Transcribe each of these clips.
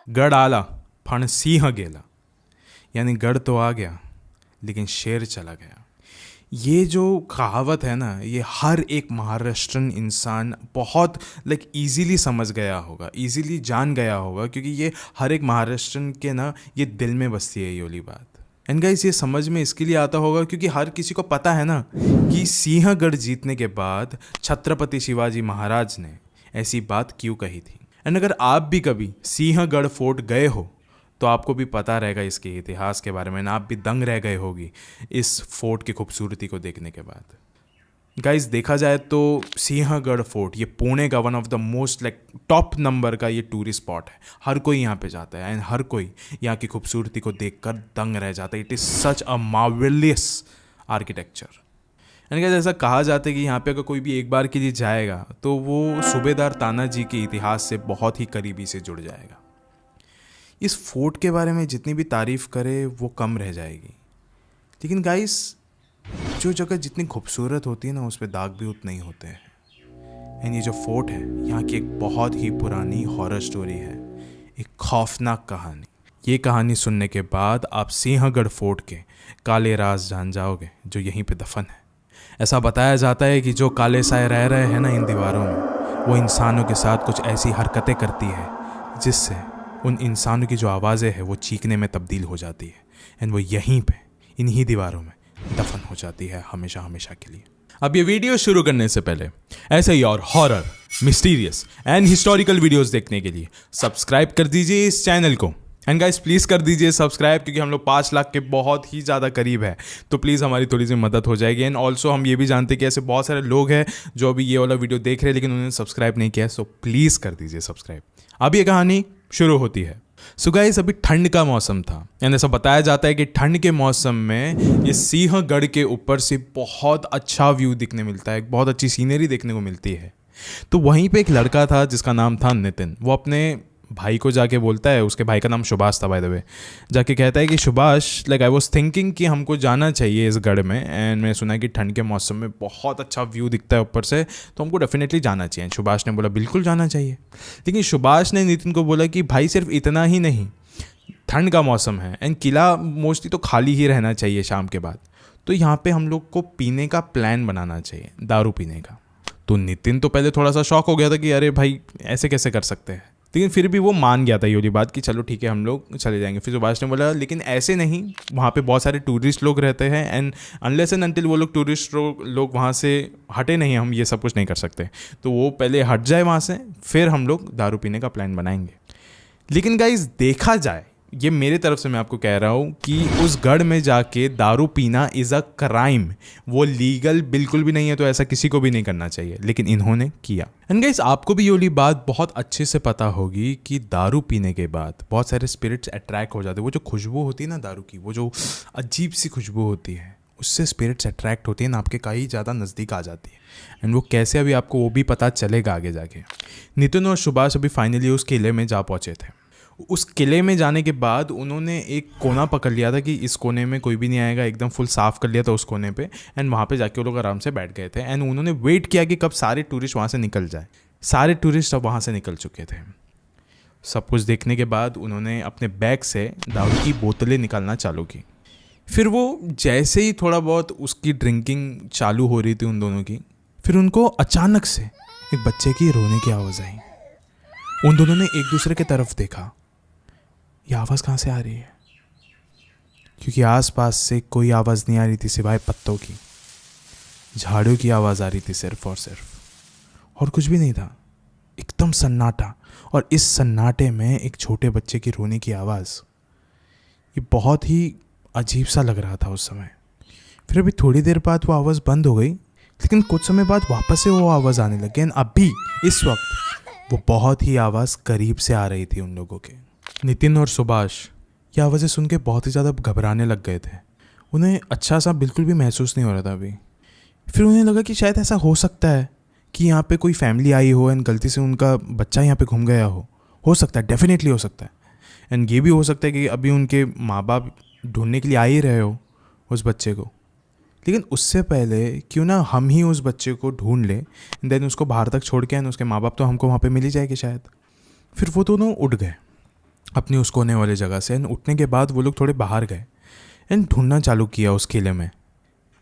गढ़ आला फण सिंह गेला, यानी गढ़ तो आ गया लेकिन शेर चला गया। ये जो कहावत है ना, ये हर एक महाराष्ट्रन इंसान बहुत ईजीली समझ गया होगा, ईजीली जान गया होगा, क्योंकि ये हर एक महाराष्ट्रन के ना ये दिल में बसती है ये वाली बात। एंड गाइस, ये समझ में इसके लिए आता होगा क्योंकि हर किसी को पता है ना कि सिंहगढ़ जीतने के बाद छत्रपति शिवाजी महाराज ने ऐसी बात क्यों कही थी। एंड अगर आप भी कभी सिंहगढ़ फोर्ट गए हो तो आपको भी पता रहेगा इसके इतिहास के बारे में, ना आप भी दंग रह गए होगी इस फोर्ट की खूबसूरती को देखने के बाद। गाइस, देखा जाए तो सिंहगढ़ फोर्ट ये पुणे का one of the most top number का ये टूरिस्ट स्पॉट है। हर कोई यहाँ पे जाता है एंड हर कोई यहाँ की खूबसूरती को देखकर दंग रह जाता है। It is such a marvellous architecture. And guys, ऐसा कहा जाता है कि यहाँ पे अगर कोई भी एक बार के लिए जाएगा तो वो सूबेदार तानाजी के इतिहास से बहुत ही करीबी से जुड़ जाएगा। इस फोर्ट के बारे में जितनी भी तारीफ़ करे वो कम रह जाएगी, लेकिन गाइस जो जगह जितनी खूबसूरत होती है ना उस पर दाग भी उतने ही होते हैं। एंड ये जो फोर्ट है यहाँ की एक बहुत ही पुरानी हॉरर स्टोरी है, एक खौफनाक कहानी। ये कहानी सुनने के बाद आप सिंहगढ़ फोर्ट के काले राज जान जाओगे जो यहीं पे दफन है। ऐसा बताया जाता है कि जो काले साए रह रहे हैं ना इन दीवारों में, वो इंसानों के साथ कुछ ऐसी हरकतें करती है जिससे उन इंसानों की जो आवाज़ें हैं वो चीखने में तब्दील हो जाती है। एंड वो यहीं पे इन्हीं दीवारों में दफन हो जाती है हमेशा हमेशा के लिए। अब ये वीडियो शुरू करने से पहले ऐसे ही और horror, mysterious and historical videos देखने के लिए सब्सक्राइब कर दीजिए इस चैनल को। एंड गाइस, प्लीज़ कर दीजिए सब्सक्राइब, क्योंकि हम लोग 5 लाख के बहुत ही ज़्यादा करीब है, तो प्लीज़ हमारी थोड़ी सी मदद हो जाएगी। एंड ऑल्सो हम ये भी जानते हैं कि ऐसे बहुत सारे लोग हैं जो अभी ये वाला वीडियो देख रहे हैं लेकिन उन्होंने सब्सक्राइब नहीं किया है, सो प्लीज़ कर दीजिए सब्सक्राइब। अब ये कहानी शुरू होती है। सो गाइस, अभी ठंड का मौसम था एंड ऐसा बताया जाता है कि ठंड के मौसम में ये सिंहगढ़ के ऊपर से बहुत अच्छा व्यू दिखने मिलता है, बहुत अच्छी सीनरी देखने को मिलती है। तो वहीं पे एक लड़का था जिसका नाम था नितिन। वो अपने भाई को जाके बोलता है, उसके भाई का नाम सुभाष था बाय द वे, जाके कहता है कि सुभाष, आई वाज थिंकिंग कि हमको जाना चाहिए इस गढ़ में, एंड मैंने सुना है कि ठंड के मौसम में बहुत अच्छा व्यू दिखता है ऊपर से, तो हमको डेफिनेटली जाना चाहिए। सुभाष ने बोला बिल्कुल जाना चाहिए, लेकिन सुभाष ने नितिन को बोला कि भाई सिर्फ इतना ही नहीं, ठंड का मौसम है एंड किला मोस्टली तो खाली ही रहना चाहिए शाम के बाद, तो यहाँ पे हम लोग को पीने का प्लान बनाना चाहिए, दारू पीने का। तो नितिन तो पहले थोड़ा सा शॉक हो गया था कि अरे भाई ऐसे कैसे कर सकते हैं, लेकिन फिर भी वो मान गया था ये वाली बात कि चलो ठीक है हम लोग चले जाएंगे। फिर सुभाष ने बोला लेकिन ऐसे नहीं, वहाँ पे बहुत सारे टूरिस्ट लोग रहते हैं एंड अनलेस एंड अनटिल वो लोग टूरिस्ट लोग वहाँ से हटे नहीं, हम ये सब कुछ नहीं कर सकते। तो वो पहले हट जाए वहाँ से, फिर हम लोग दारू पीने का प्लान बनाएंगे। लेकिन गाइस, देखा जाए, ये मेरे तरफ से मैं आपको कह रहा हूँ कि उस गढ़ में जाके दारू पीना इज़ अ क्राइम, वो लीगल बिल्कुल भी नहीं है, तो ऐसा किसी को भी नहीं करना चाहिए, लेकिन इन्होंने किया। एंड गाइस, आपको भी ये वाली बात बहुत अच्छे से पता होगी कि दारू पीने के बाद बहुत सारे स्पिरिट्स अट्रैक्ट हो जाते हैं। वो जो खुशबू होती है ना दारू की, वो जो अजीब सी खुशबू होती है, उससे स्पिरिट्स अट्रैक्ट होती है ना, आपके कई ज़्यादा नज़दीक आ जाती है। एंड वो कैसे अभी आपको वो भी पता चलेगा आगे जाके। नितिन और सुभाष अभी फाइनली उस किले में जा पहुँचे थे। उस किले में जाने के बाद उन्होंने एक कोना पकड़ लिया था कि इस कोने में कोई भी नहीं आएगा, एकदम फुल साफ़ कर लिया था उस कोने पे। एंड वहाँ पे जाके वो लोग आराम से बैठ गए थे एंड उन्होंने वेट किया कि कब सारे टूरिस्ट वहाँ से निकल जाए। सारे टूरिस्ट अब वहाँ से निकल चुके थे। सब कुछ देखने के बाद उन्होंने अपने बैग से दारू की बोतलें निकालना चालू की। फिर वो जैसे ही थोड़ा बहुत उसकी ड्रिंकिंग चालू हो रही थी उन दोनों की, फिर उनको अचानक से एक बच्चे की रोने की आवाज़ आई। उन दोनों ने एक दूसरे की तरफ देखा, ये आवाज़ कहाँ से आ रही है, क्योंकि आसपास से कोई आवाज़ नहीं आ रही थी सिवाय पत्तों की। झाड़ियों की आवाज़ आ रही थी सिर्फ और सिर्फ, और कुछ भी नहीं था, एकदम सन्नाटा। और इस सन्नाटे में एक छोटे बच्चे की रोने की आवाज़, ये बहुत ही अजीब सा लग रहा था उस समय। फिर अभी थोड़ी देर बाद वो आवाज़ बंद हो गई, लेकिन कुछ समय बाद वापस से वो आवाज़ आने लगी। एंड अभी इस वक्त वो बहुत ही आवाज़ करीब से आ रही थी उन लोगों के। नितिन और सुभाष ये आवाज़ें सुन के बहुत ही ज़्यादा घबराने लग गए थे। उन्हें अच्छा सा बिल्कुल भी महसूस नहीं हो रहा था अभी। फिर उन्हें लगा कि शायद ऐसा हो सकता है कि यहाँ पे कोई फैमिली आई हो एंड गलती से उनका बच्चा यहाँ पे घूम गया हो सकता है, डेफिनेटली हो सकता है। एंड ये भी हो सकता है कि अभी उनके माँ बाप ढूंढने के लिए आ ही रहे हो उस बच्चे को, लेकिन उससे पहले क्यों ना हम ही उस बच्चे को ढूंढ लें, देन उसको बाहर तक छोड़ के, एंड उसके माँ बाप तो हमको वहाँ पे मिल ही जाएंगे शायद। फिर वो दोनों उठ गए अपनी उस कोने वाले जगह से। एंड उठने के बाद वो लोग थोड़े बाहर गए एंड ढूंढना चालू किया उस किले में।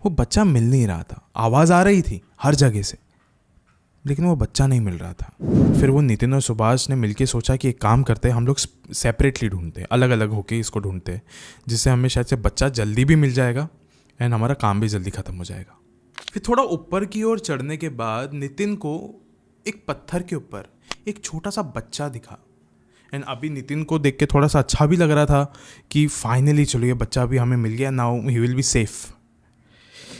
वो बच्चा मिल नहीं रहा था, आवाज़ आ रही थी हर जगह से, लेकिन वो बच्चा नहीं मिल रहा था। फिर वो नितिन और सुभाष ने मिलके सोचा कि एक काम करते, हम लोग सेपरेटली ढूंढते, अलग अलग होके इसको ढूंढते, जिससे हमें शायद से बच्चा जल्दी भी मिल जाएगा एंड हमारा काम भी जल्दी ख़त्म हो जाएगा। फिर थोड़ा ऊपर की ओर चढ़ने के बाद नितिन को एक पत्थर के ऊपर एक छोटा सा बच्चा दिखा। एंड अभी नितिन को देख के थोड़ा सा अच्छा भी लग रहा था कि फाइनली चलो ये बच्चा अभी हमें मिल गया, now he will be safe.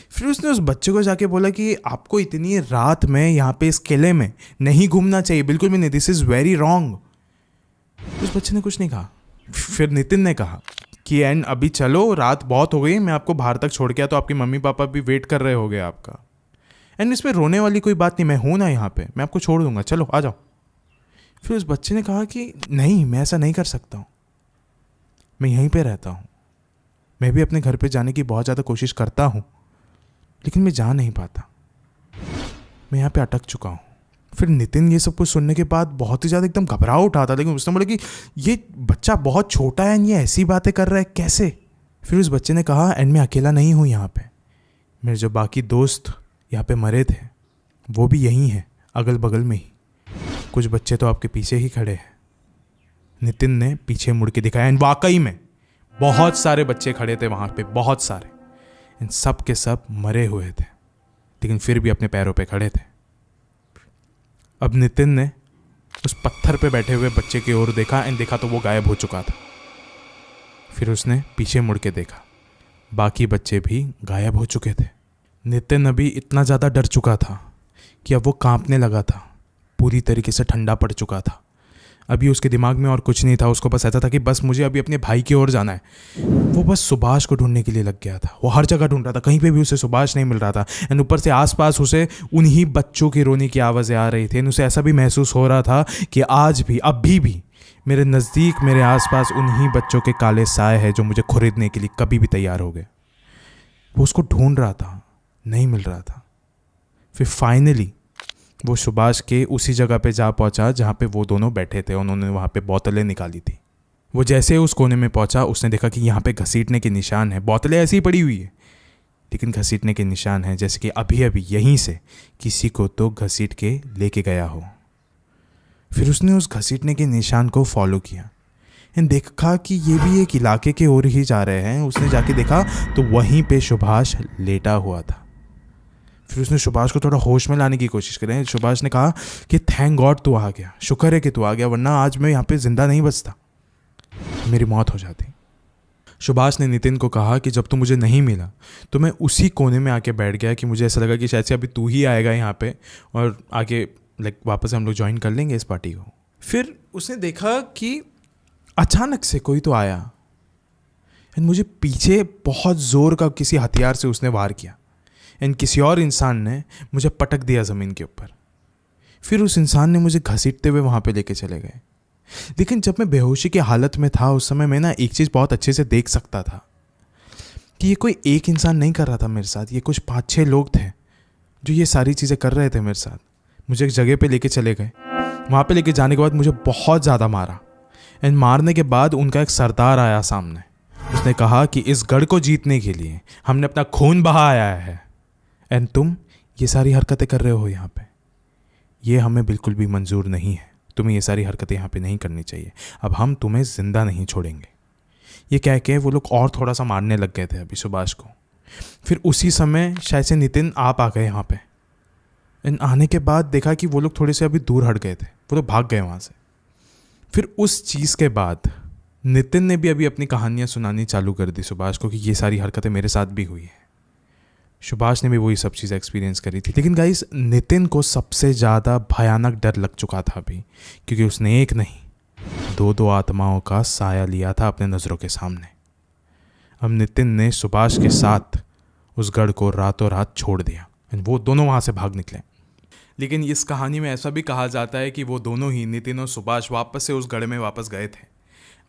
फिर उसने उस बच्चे को जाके बोला कि आपको इतनी रात में यहाँ पे इस किले में नहीं घूमना चाहिए, बिल्कुल भी नहीं, दिस इज़ वेरी रॉन्ग। उस बच्चे ने कुछ नहीं कहा। फिर नितिन ने कहा कि एंड अभी चलो, रात बहुत हो गई, मैं आपको बाहर तक छोड़ गया तो आपके मम्मी पापा भी वेट कर रहे होंगे आपका। एंड इसमें रोने वाली कोई बात नहीं, मैं हूँ ना यहाँ पे, मैं आपको छोड़ दूंगा, चलो आ जाओ। फिर उस बच्चे ने कहा कि नहीं, मैं ऐसा नहीं कर सकता हूँ, मैं यहीं पे रहता हूँ, मैं भी अपने घर पे जाने की बहुत ज़्यादा कोशिश करता हूँ, लेकिन मैं जा नहीं पाता, मैं यहाँ पे अटक चुका हूँ। फिर नितिन ये सब कुछ सुनने के बाद बहुत ही ज़्यादा एकदम घबरा उठा था, लेकिन उसने बोला कि ये बच्चा बहुत छोटा है, ये ऐसी बातें कर रहा है कैसे। फिर उस बच्चे ने कहा एंड मैं अकेला नहीं हूँ यहाँ पे, मेरे जो बाकी दोस्त यहाँ पे मरे थे वो भी यहीं हैं, अगल बगल में ही, कुछ बच्चे तो आपके पीछे ही खड़े हैं। नितिन ने पीछे मुड़ के दिखाया एंड वाकई में बहुत सारे बच्चे खड़े थे वहाँ पे, बहुत सारे, इन सब के सब मरे हुए थे, लेकिन फिर भी अपने पैरों पे खड़े थे। अब नितिन ने उस पत्थर पे बैठे हुए बच्चे की ओर देखा एंड देखा तो वो गायब हो चुका था। फिर उसने पीछे मुड़ के देखा, बाकी बच्चे भी गायब हो चुके थे। नितिन अभी इतना ज़्यादा डर चुका था कि अब वो कांपने लगा था, पूरी तरीके से ठंडा पड़ चुका था। अभी उसके दिमाग में और कुछ नहीं था, उसको बस ऐसा था कि बस मुझे अभी अपने भाई की ओर जाना है। वो बस सुभाष को ढूंढने के लिए लग गया था, वो हर जगह ढूंढ रहा था, कहीं पे भी उसे सुभाष नहीं मिल रहा था। एंड ऊपर से आसपास उसे उन्हीं बच्चों की रोने की आवाज़ें आ रही थी। एंड उसे ऐसा भी महसूस हो रहा था कि आज भी, अभी भी मेरे नज़दीक, मेरे आसपास उन्हीं बच्चों के काले साए हैं जो मुझे खरीदने के लिए कभी भी तैयार हो गए। वो उसको ढूंढ रहा था, नहीं मिल रहा था। फिर फाइनली वो सुभाष के उसी जगह पे जा पहुंचा जहाँ पे वो दोनों बैठे थे। उन्होंने वहाँ पे बोतलें निकाली थी। वो जैसे ही उस कोने में पहुंचा, उसने देखा कि यहाँ पे घसीटने के निशान है, बोतलें ऐसी ही पड़ी हुई है, लेकिन घसीटने के निशान हैं, जैसे कि अभी अभी यहीं से किसी को तो घसीट के लेके गया हो। फिर उसने उस घसीटने के निशान को फॉलो किया एंड देखा कि ये भी एक इलाके के ओर ही जा रहे हैं। उसने जाके देखा तो वहीं पे सुभाष लेटा हुआ था। फिर उसने सुभाष को थोड़ा होश में लाने की कोशिश करी। सुभाष ने कहा कि थैंक गॉड तू आ गया, शुक्र है कि तू आ गया, वरना आज मैं यहाँ पे जिंदा नहीं बचता, मेरी मौत हो जाती। सुभाष ने नितिन को कहा कि जब तू मुझे नहीं मिला तो मैं उसी कोने में आके बैठ गया कि मुझे ऐसा लगा कि शायद से अभी तू ही आएगा यहाँ पे और आगे वापस हम लोग ज्वाइन कर लेंगे इस पार्टी को। फिर उसने देखा कि अचानक से कोई तो आया एंड मुझे पीछे बहुत ज़ोर का किसी हथियार से उसने वार किया एंड किसी और इंसान ने मुझे पटक दिया ज़मीन के ऊपर। फिर उस इंसान ने मुझे घसीटते हुए वहाँ पे लेके चले गए। लेकिन जब मैं बेहोशी की हालत में था उस समय मैं ना एक चीज़ बहुत अच्छे से देख सकता था कि ये कोई एक इंसान नहीं कर रहा था मेरे साथ, ये कुछ 5-6 लोग थे जो ये सारी चीज़ें कर रहे थे मेरे साथ। मुझे एक जगह पे लेके चले गए, वहाँ पे लेके जाने के बाद मुझे बहुत ज़्यादा मारा एंड मारने के बाद उनका एक सरदार आया सामने। उसने कहा कि इस गढ़ को जीतने के लिए हमने अपना खून बहाया है एंड तुम ये सारी हरकतें कर रहे हो यहाँ पे, ये हमें बिल्कुल भी मंजूर नहीं है, तुम्हें ये सारी हरकतें यहाँ पे नहीं करनी चाहिए, अब हम तुम्हें ज़िंदा नहीं छोड़ेंगे। ये कह के वो लोग और थोड़ा सा मारने लग गए थे अभी सुभाष को। फिर उसी समय शायद से नितिन आप आ गए यहाँ पे। इन आने के बाद देखा कि वो लोग थोड़े से अभी दूर हट गए थे, वो लोग भाग गए वहाँ से। फिर उस चीज़ के बाद नितिन ने भी अभी अपनी कहानियाँ सुनानी चालू कर दी सुभाष को कि ये सारी हरकतें मेरे साथ भी हुई है। सुभाष ने भी वही सब चीज़ें एक्सपीरियंस करी थी। लेकिन गाइस, नितिन को सबसे ज़्यादा भयानक डर लग चुका था अभी, क्योंकि उसने एक नहीं 2-2 आत्माओं का साया लिया था अपने नज़रों के सामने। अब नितिन ने सुभाष के साथ उस गढ़ को रातों रात छोड़ दिया, वो दोनों वहाँ से भाग निकले। लेकिन इस कहानी में ऐसा भी कहा जाता है कि वो दोनों ही, नितिन और सुभाष, वापस से उस गढ़ में वापस गए थे।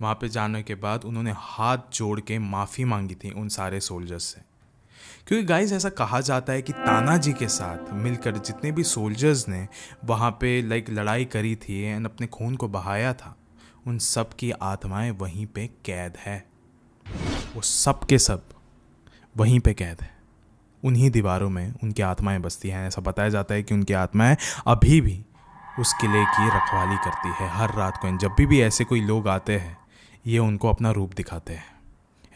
वहाँ पे जाने के बाद उन्होंने हाथ जोड़ के माफ़ी मांगी थी उन सारे सोल्जर्स से, क्योंकि गाइस ऐसा कहा जाता है कि तानाजी के साथ मिलकर जितने भी सोल्जर्स ने वहाँ पे लड़ाई करी थी एंड अपने खून को बहाया था, उन सब की आत्माएं वहीं पे कैद है। वो सब के सब वहीं पे कैद है, उन्हीं दीवारों में उनकी आत्माएं बसती हैं। ऐसा बताया जाता है कि उनकी आत्माएं अभी भी उस किले की रखवाली करती है हर रात को। जब भी ऐसे कोई लोग आते हैं, ये उनको अपना रूप दिखाते हैं,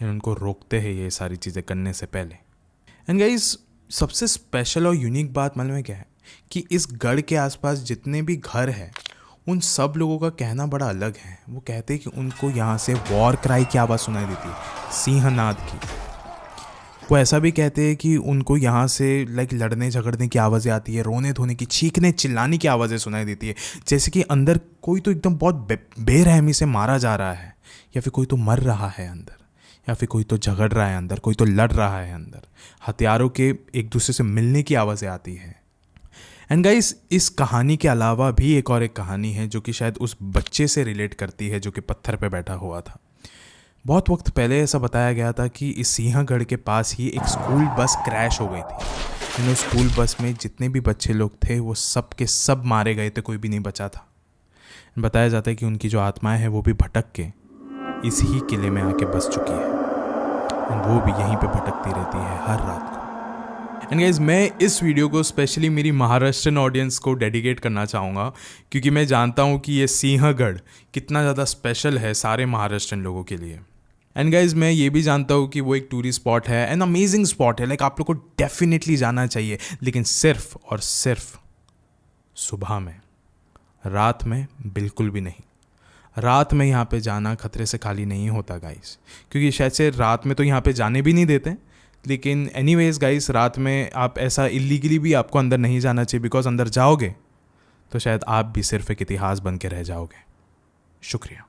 उनको रोकते हैं ये सारी चीज़ें करने से पहले। एंड गाइस, सबसे स्पेशल और यूनिक बात मालूम है क्या है कि इस गढ़ के आसपास जितने भी घर हैं, उन सब लोगों का कहना बड़ा अलग है। वो कहते हैं कि उनको यहाँ से वॉर क्राई की आवाज़ सुनाई देती है, सिंहनाद की। वो ऐसा भी कहते हैं कि उनको यहाँ से लड़ने झगड़ने की आवाज़ें आती है, रोने धोने की, चीखने चिल्लाने की आवाज़ें सुनाई देती है, जैसे कि अंदर कोई तो एकदम बहुत बेरहमी से मारा जा रहा है, या फिर कोई तो मर रहा है अंदर, या फिर कोई तो झगड़ रहा है अंदर, कोई तो लड़ रहा है अंदर। हथियारों के एक दूसरे से मिलने की आवाज़ें आती हैं। एंड गाइस, इस कहानी के अलावा भी एक और एक कहानी है जो कि शायद उस बच्चे से रिलेट करती है जो कि पत्थर पे बैठा हुआ था। बहुत वक्त पहले ऐसा बताया गया था कि इस सिंहगढ़ के पास ही एक स्कूल बस क्रैश हो गई थी। उस स्कूल बस में जितने भी बच्चे लोग थे वो सब के सब मारे गए थे, कोई भी नहीं बचा था। बताया जाता है कि उनकी जो आत्माएं हैं वो भी भटक के इस ही किले में आके बस चुकी है, वो भी यहीं पे भटकती रहती है हर रात को। एंड गाइस, मैं इस वीडियो को स्पेशली मेरी महाराष्ट्रन ऑडियंस को डेडिकेट करना चाहूँगा, क्योंकि मैं जानता हूँ कि ये सिंहगढ़ कितना ज़्यादा स्पेशल है सारे महाराष्ट्रन लोगों के लिए। एंड गाइज, मैं ये भी जानता हूँ कि वो एक टूरिस्ट स्पॉट है, एन अमेजिंग स्पॉट है, आप लोग को डेफिनेटली जाना चाहिए, लेकिन सिर्फ और सिर्फ सुबह में, रात में बिल्कुल भी नहीं। रात में यहाँ पे जाना खतरे से खाली नहीं होता गाइस, क्योंकि शायद से रात में तो यहाँ पे जाने भी नहीं देते। लेकिन एनीवेज गाइस, रात में आप ऐसा इलीगली भी आपको अंदर नहीं जाना चाहिए, बिकॉज अंदर जाओगे तो शायद आप भी सिर्फ एक इतिहास बन के रह जाओगे। शुक्रिया।